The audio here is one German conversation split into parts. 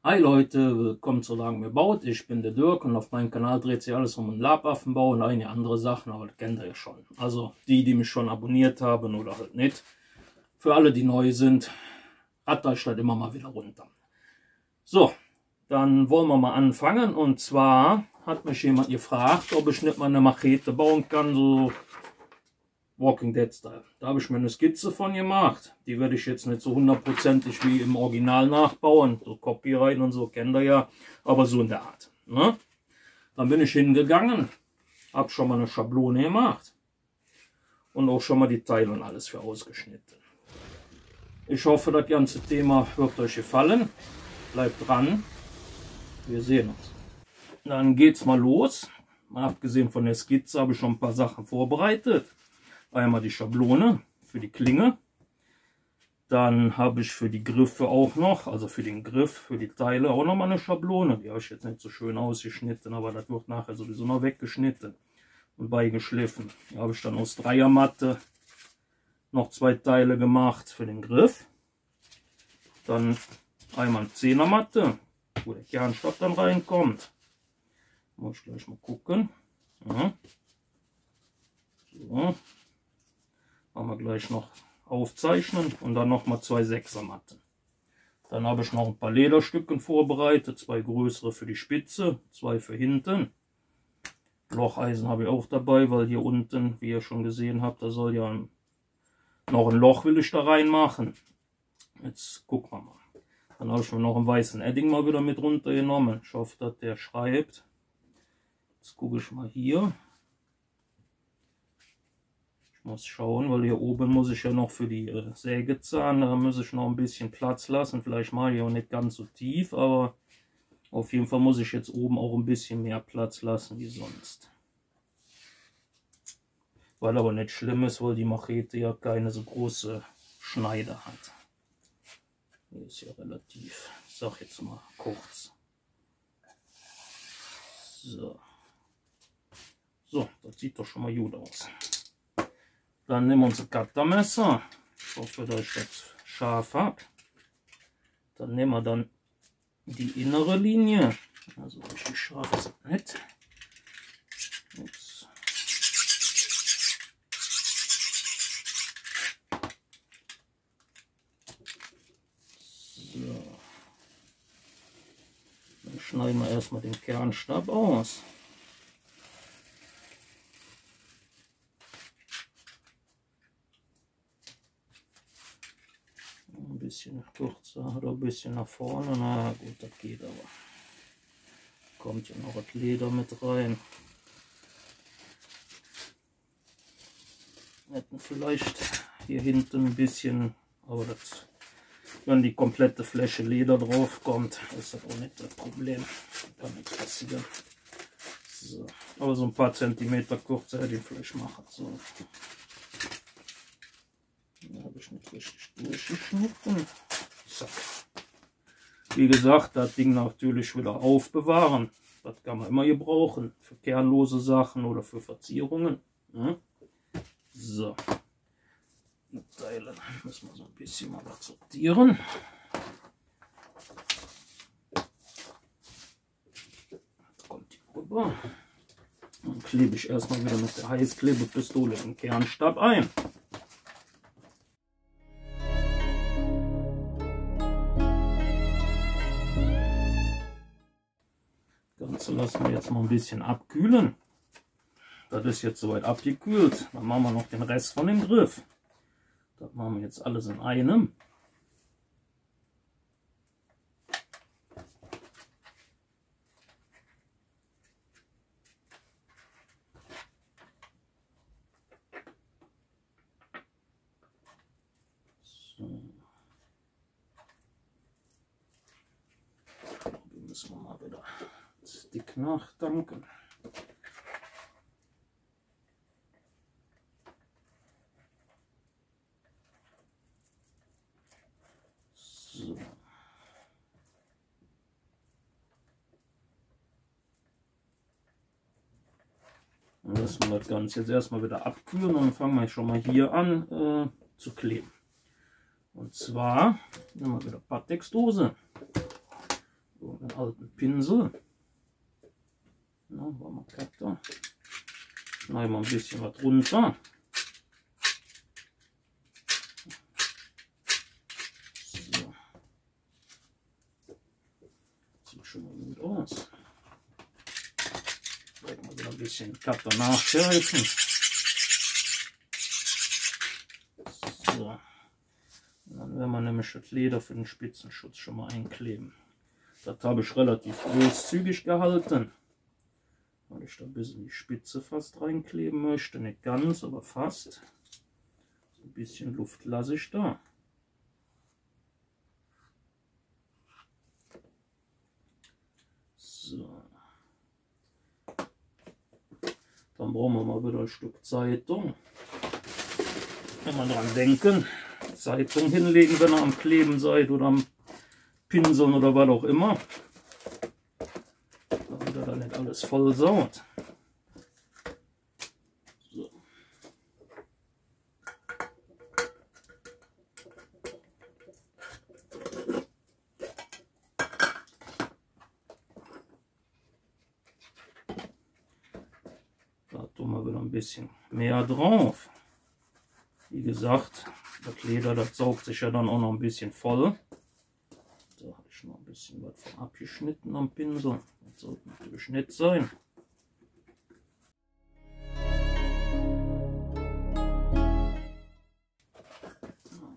Hi Leute, willkommen zu Lang mir baut. Ich bin der Dirk und auf meinem Kanal dreht sich alles um den Labaffenbau und einige andere Sachen, aber das kennt ihr ja schon. Also die mich schon abonniert haben oder halt nicht. Für alle, die neu sind, hat euch das immer mal wieder runter. So, dann wollen wir mal anfangen. Und zwar hat mich jemand gefragt, ob ich nicht mal eine Machete bauen kann, so Walking Dead Style. Da habe ich mir eine Skizze von gemacht. Die werde ich jetzt nicht so hundertprozentig wie im Original nachbauen. So Copyright und so kennt ihr ja. Aber so in der Art. Ne? Dann bin ich hingegangen. Habe schon mal eine Schablone gemacht. Und auch schon mal die Teile und alles für ausgeschnitten. Ich hoffe, das ganze Thema wird euch gefallen. Bleibt dran. Wir sehen uns. Dann geht's mal los. Mal abgesehen von der Skizze habe ich schon ein paar Sachen vorbereitet. Einmal die Schablone für die Klinge. Dann habe ich für die Griffe auch noch, also für den Griff, für die Teile auch noch mal eine Schablone. Die habe ich jetzt nicht so schön ausgeschnitten, aber das wird nachher sowieso noch weggeschnitten und beigeschliffen. Hier habe ich dann aus Dreiermatte noch zwei Teile gemacht für den Griff. Dann einmal Zehnermatte, wo der Kernstab dann reinkommt. Muss ich gleich mal gucken. Ja. So. Machen wir gleich noch aufzeichnen und dann noch mal zwei Sechsermatten. Dann habe ich noch ein paar Lederstücken vorbereitet, zwei größere für die Spitze, zwei für hinten. Locheisen habe ich auch dabei, weil hier unten, wie ihr schon gesehen habt, da soll ja noch ein Loch, will ich da reinmachen. Jetzt gucken wir mal. Dann habe ich mir noch einen weißen Edding mal wieder mit runtergenommen. Ich hoffe, dass der schreibt. Jetzt gucke ich mal hier. Muss schauen, weil hier oben muss ich ja noch für die Sägezahn, da muss ich noch ein bisschen Platz lassen. Vielleicht mal hier auch nicht ganz so tief, aber auf jeden Fall muss ich jetzt oben auch ein bisschen mehr Platz lassen wie sonst. Weil aber nicht schlimm ist, weil die Machete ja keine so große Schneide hat. Hier ist ja relativ, ich sag jetzt mal kurz. So. So, das sieht doch schon mal gut aus. Dann nehmen wir unser Cuttermesser. Ich hoffe, dass ich das scharf habe. Dann nehmen wir dann die innere Linie. Also richtig scharf ist es nicht. Ups. So. Dann schneiden wir erstmal den Kernstab aus. Ein bisschen kürzer oder ein bisschen nach vorne, na gut, das geht aber. Kommt ja noch das Leder mit rein. Hätten vielleicht hier hinten ein bisschen, aber das, wenn die komplette Fläche Leder drauf kommt, ist das auch nicht das Problem. Kann nichts passieren. So. Aber so ein paar Zentimeter kürzer hätte ich vielleicht machen sollen. Da habe ich nicht richtig durchgeschnitten. Zack. Wie gesagt, das Ding natürlich wieder aufbewahren. Das kann man immer gebrauchen. Für kernlose Sachen oder für Verzierungen. Ja. So. Die Teile müssen wir so ein bisschen mal sortieren. Jetzt kommt die rüber. Dann klebe ich erstmal wieder mit der Heißklebepistole den Kernstab ein. Das Ganze lassen wir jetzt mal ein bisschen abkühlen. Das ist jetzt soweit abgekühlt. Dann machen wir noch den Rest von dem Griff. Das machen wir jetzt alles in einem. So. Die müssen wir mal wieder Stick nachdanken. So. Dann lassen wir das Ganze jetzt erstmal wieder abkühlen und dann fangen wir schon mal hier an zu kleben. Und zwar nehmen wir wieder Patexdose. So, einen alten Pinsel. Na, war mal da. Schneiden wir ein bisschen was runter. So. Sieht schon mal gut aus. Vielleicht mal wieder ein bisschen Cutter nachschärfen. So. Und dann werden wir nämlich das Leder für den Spitzenschutz schon mal einkleben. Das habe ich relativ großzügig gehalten, weil ich da ein bisschen die Spitze fast reinkleben möchte. Nicht ganz, aber fast. So ein bisschen Luft lasse ich da. So. Dann brauchen wir mal wieder ein Stück Zeitung. Wenn wir dran denken, Zeitung hinlegen, wenn ihr am Kleben seid oder am Pinseln oder was auch immer. Damit ihr da nicht alles voll saut. So. Da tun wir wieder ein bisschen mehr drauf. Wie gesagt, das Leder, das saugt sich ja dann auch noch ein bisschen voll. Da habe ich noch ein bisschen was von abgeschnitten am Pinsel. Das sollte natürlich nicht sein.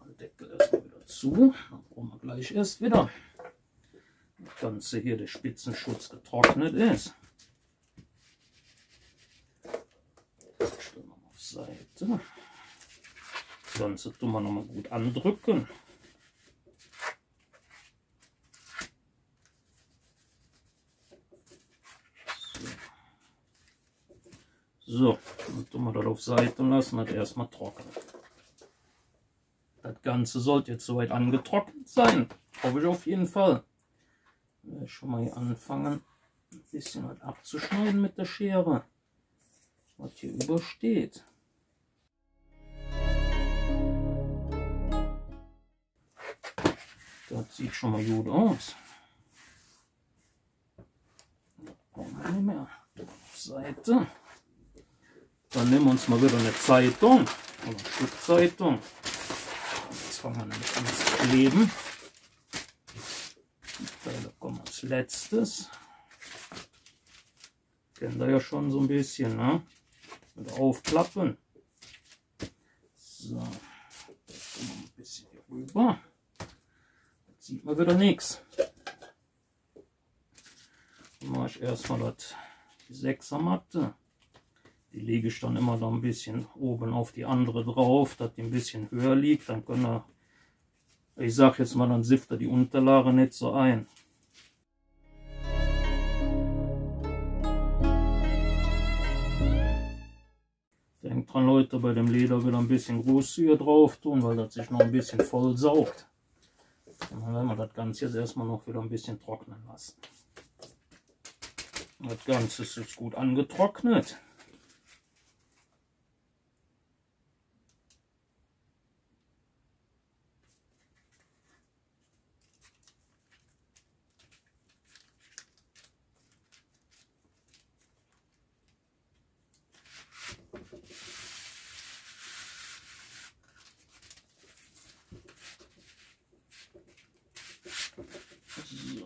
Den Deckel erstmal wieder zu. Dann brauchen wir gleich erst wieder. Das Ganze hier, der Spitzenschutz getrocknet ist. Stellen wir mal auf Seite. Das Ganze tun wir nochmal gut andrücken. So, dann tun wir das auf Seite und lassen das erstmal trocknen. Das Ganze sollte jetzt soweit angetrocknet sein. Hoffe ich auf jeden Fall. Dann werde ich schon mal hier anfangen, ein bisschen was abzuschneiden mit der Schere, was hier übersteht. Das sieht schon mal gut aus. Brauchen wir nicht mehr. Auf Seite. Dann nehmen wir uns mal wieder eine Zeitung oder ein Stück Zeitung. Jetzt fangen wir nämlich an zu kleben. Die Teile kommen als letztes. Kennt ihr ja schon so ein bisschen, ne? Wieder aufklappen. So, jetzt kommen wir ein bisschen hier rüber. Jetzt sieht man wieder nichts. Dann mache ich erstmal die 6er Matte. Die lege ich dann immer da ein bisschen oben auf die andere drauf, dass die ein bisschen höher liegt. Dann können wir, ich sage jetzt mal, dann sifft er die Unterlage nicht so ein. Denkt dran, Leute, bei dem Leder wieder ein bisschen großzügiger drauf tun, weil das sich noch ein bisschen voll saugt. Und dann werden wir das Ganze jetzt erstmal noch wieder ein bisschen trocknen lassen. Das Ganze ist jetzt gut angetrocknet. So,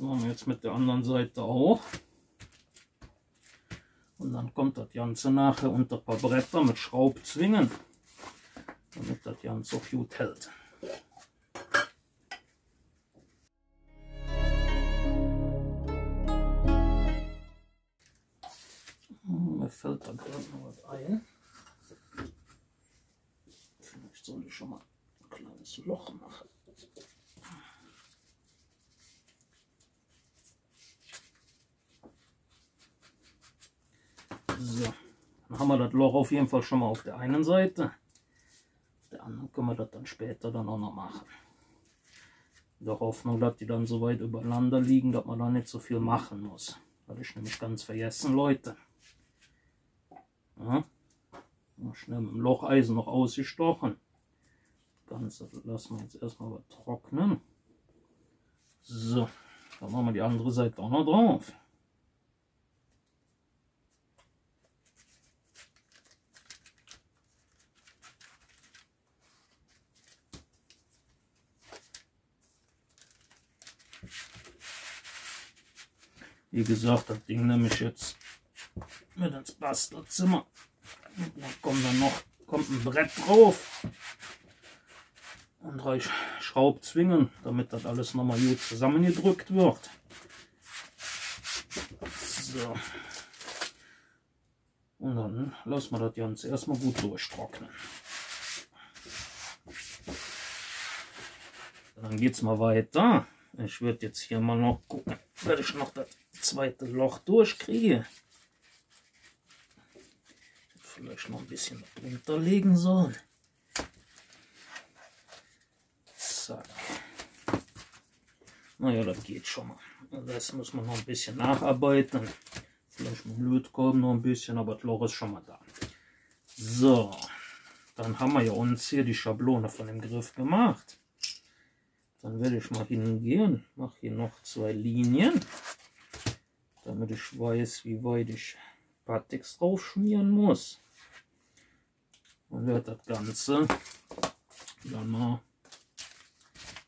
machen wir jetzt mit der anderen Seite auch. Und dann kommt das Ganze nachher unter ein paar Bretter mit Schraubzwingen, damit das Ganze auch gut hält. Mir fällt da gerade noch was ein. Vielleicht soll ich schon mal ein kleines Loch machen. So, dann haben wir das Loch auf jeden Fall schon mal auf der einen Seite. Auf der anderen können wir das dann später dann auch noch machen. In der Hoffnung, dass die dann so weit übereinander liegen, dass man da nicht so viel machen muss. Hatte ich nämlich ganz vergessen, Leute. Ja. Schnell mit dem Locheisen noch ausgestochen. Das Ganze lassen wir jetzt erstmal trocknen. So, dann machen wir die andere Seite auch noch drauf. Wie gesagt, das Ding nehme ich jetzt mit ins Bastelzimmer. Da kommt ein Brett drauf und 3 Schraubzwingen, damit das alles nochmal gut zusammengedrückt wird. So. Und dann lassen wir das Ganze erstmal gut durchtrocknen. Dann geht es mal weiter. Ich werde jetzt hier mal noch gucken, werde ich noch das zweite Loch durchkriege. Vielleicht noch ein bisschen drunter legen sollen. Zack. Naja, das geht schon mal. Das muss man noch ein bisschen nacharbeiten. Vielleicht mit dem Lötkolben noch ein bisschen, aber das Loch ist schon mal da. So, dann haben wir ja uns hier die Schablone von dem Griff gemacht. Dann werde ich mal hingehen, mache hier noch 2 Linien, damit ich weiß, wie weit ich Pateks drauf schmieren muss. Und werde das Ganze dann mal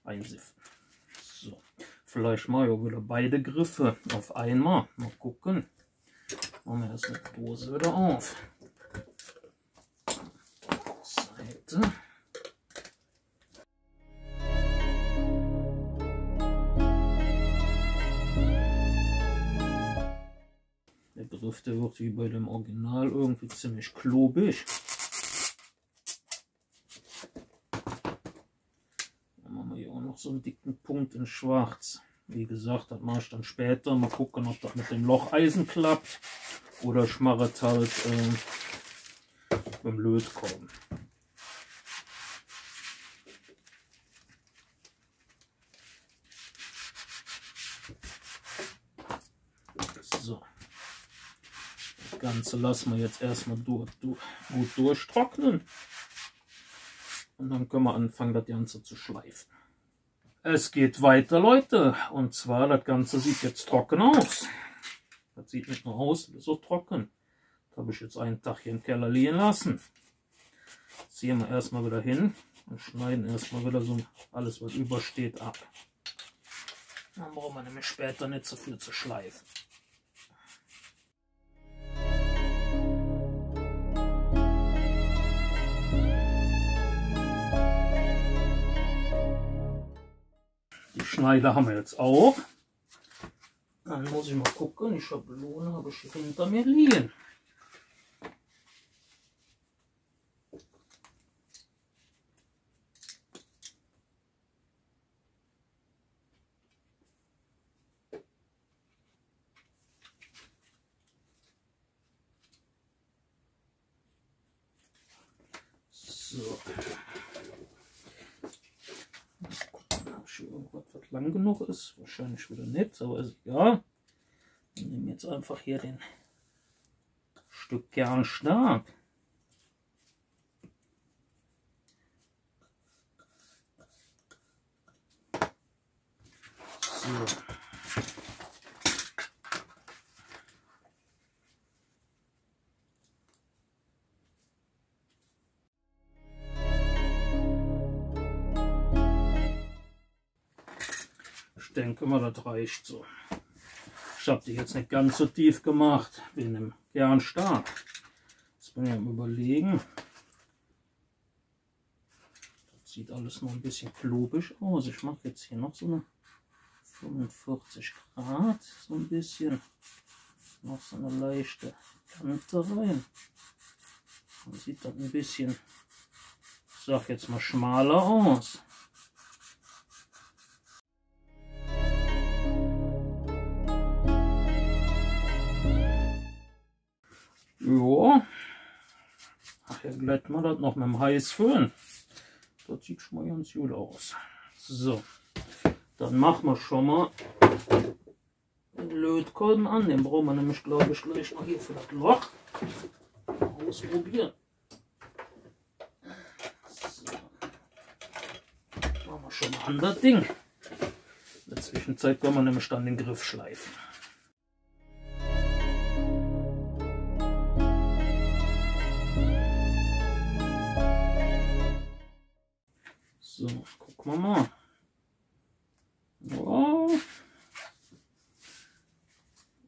einsiffen. So, vielleicht mal ja wieder beide Griffe auf einmal. Mal gucken. Machen wir erst die Dose wieder auf. Seite. Der Griff, der wird wie bei dem Original irgendwie ziemlich klobig. Dann machen wir hier auch noch so einen dicken Punkt in Schwarz. Wie gesagt, das mache ich dann später. Mal gucken, ob das mit dem Locheisen klappt. Oder ich mache es halt mit dem Lötkolben. So. Das Ganze lassen wir jetzt erstmal gut durchtrocknen. Und dann können wir anfangen, das Ganze zu schleifen. Es geht weiter, Leute. Und zwar, das Ganze sieht jetzt trocken aus. Das sieht nicht nur aus, das ist so trocken. Das habe ich jetzt einen Tag hier im Keller liegen lassen. Ziehen wir erstmal wieder hin und schneiden erstmal wieder so alles, was übersteht, ab. Dann brauchen wir nämlich später nicht so viel zu schleifen. Die Schneider haben wir jetzt auch. Dann muss ich mal gucken, die Schablone habe ich hier hinter mir liegen. So. Irgendwas, was lang genug ist, wahrscheinlich wieder nicht, aber ist egal. Ich nehme jetzt einfach hier den Stück Kernstab. So. Ich denke mal, das reicht so. Ich habe die jetzt nicht ganz so tief gemacht wie in dem Kernstab. Jetzt bin ich am Überlegen. Das sieht alles noch ein bisschen klobig aus. Ich mache jetzt hier noch so eine 45 Grad, so ein bisschen. Noch so eine leichte Kante rein. Dann sieht das ein bisschen, ich sag jetzt mal, schmaler aus. Ja, hier glätten wir das noch mit dem Heißföhn. Das sieht schon mal ganz gut aus. So, dann machen wir schon mal den Lötkolben an. Den brauchen wir nämlich, glaube ich, gleich noch hier für das Loch. Ausprobieren. So. Machen wir schon mal an das Ding. In der Zwischenzeit können wir nämlich dann den Griff schleifen. So, gucken wir mal. Ja.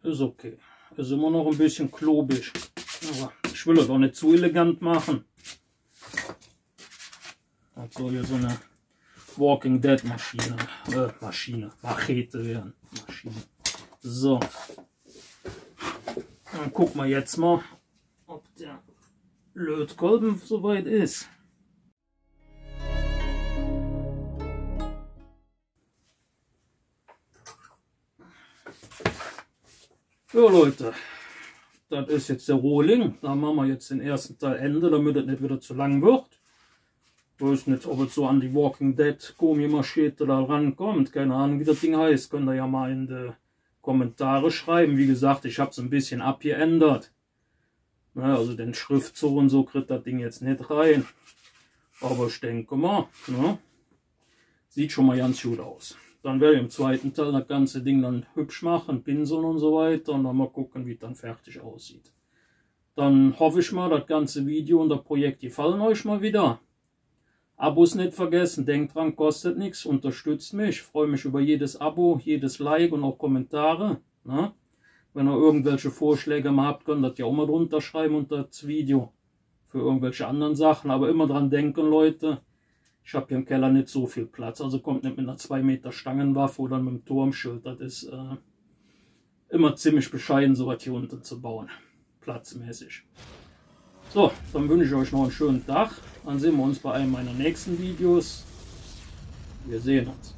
Ist okay. Ist immer noch ein bisschen klobig. Aber ich will das auch nicht zu elegant machen. Das soll ja so eine Walking Dead Machete werden. Maschine. So. Dann gucken wir jetzt mal, ob der Lötkolben soweit ist. Ja Leute, das ist jetzt der Rohling. Da machen wir jetzt den ersten Teil Ende, damit es nicht wieder zu lang wird. Ich weiß nicht, ob es so an die Walking Dead Gummimaschete da rankommt. Keine Ahnung, wie das Ding heißt. Könnt ihr ja mal in die Kommentare schreiben. Wie gesagt, ich habe es ein bisschen abgeändert. Ja, also den Schriftzug und so kriegt das Ding jetzt nicht rein. Aber ich denke mal, ne, sieht schon mal ganz gut aus. Dann werde ich im zweiten Teil das ganze Ding dann hübsch machen, pinseln und so weiter. Und dann mal gucken, wie es dann fertig aussieht. Dann hoffe ich mal, das ganze Video und das Projekt gefallen euch mal wieder. Abos nicht vergessen, denkt dran, kostet nichts, unterstützt mich. Ich freue mich über jedes Abo, jedes Like und auch Kommentare. Ne? Wenn ihr irgendwelche Vorschläge mal habt, könnt ihr das ja auch mal drunter schreiben unter das Video. Für irgendwelche anderen Sachen. Aber immer dran denken, Leute. Ich habe hier im Keller nicht so viel Platz. Also kommt nicht mit einer 2 Meter Stangenwaffe oder mit einem Turmschild. Das ist immer ziemlich bescheiden, so was hier unten zu bauen. Platzmäßig. So, dann wünsche ich euch noch einen schönen Tag. Dann sehen wir uns bei einem meiner nächsten Videos. Wir sehen uns.